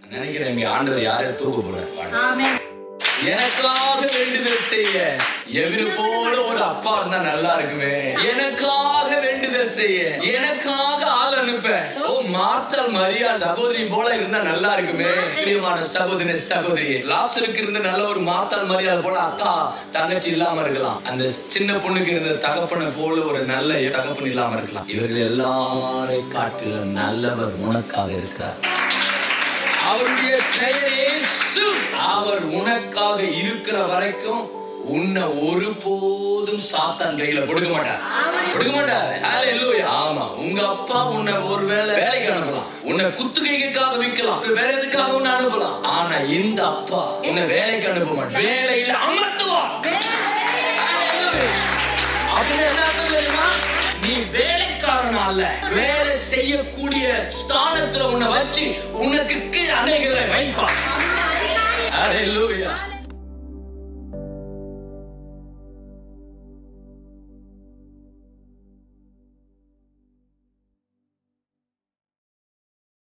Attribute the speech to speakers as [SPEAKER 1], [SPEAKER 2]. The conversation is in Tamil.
[SPEAKER 1] நினைக்கிறேன் இங்க ஆண்டவர் யாரையும் தூக்க போறாரு. எனக்காக வேண்டுதல் செய்ய எவரு போல ஒரு அப்பா இருந்தா நல்லா இருக்குமே. எனக்காக வேண்டுதல் செய்ய, எனக்காக ஆள் அனுப்ப ஓ மார்த்தாள் மரியா சகோதரி போல இருந்தா நல்லா இருக்குமே. பிரியமான சகோதரி சகோதரி, லாசருக்கு இருந்த நல்ல ஒரு மார்த்தாள் மரியா போல அக்கா தங்கச்சி இல்லாம இருக்கலாம். அந்த சின்ன பொண்ணுக்கு இருந்த தகப்பனை போல ஒரு நல்ல தகப்பன் இல்லாம இருக்கலாம். இவர்கள் எல்லாரையும் காட்டிலும் நல்லவர் உனக்காக இருக்கிறார். அவருடைய பெயர் இயேசு. அவர் உனக்காக இருக்கிற வரைக்கும் உன்னை ஒருபோதும் சாத்தான் கையில கொடுக்க மாட்டார். ஹல்லேலூயா. ஆமா, உங்க அப்பா உன்னை ஒருவேளை வேலைக்கு அனுப்பலாம், உன்னை குத்துகைக்காக விற்கலாம், வேற எதுக்காக உன்னை அனுப்பலாம். ஆனா இந்த அப்பா உன்னை வேலைக்கு அனுப்ப மாட்டார், வேலையில அமர்த்துவார். அப்படின்னு என்ன தெரியுமா? நீ வேலைக்காரன் அல்ல, வேலை செய்யக்கூடிய ஸ்தானத்துல உன்னை வச்சு உனக்கு கீழே அநேகரை வைப்பார். ஹல்லேலூயா.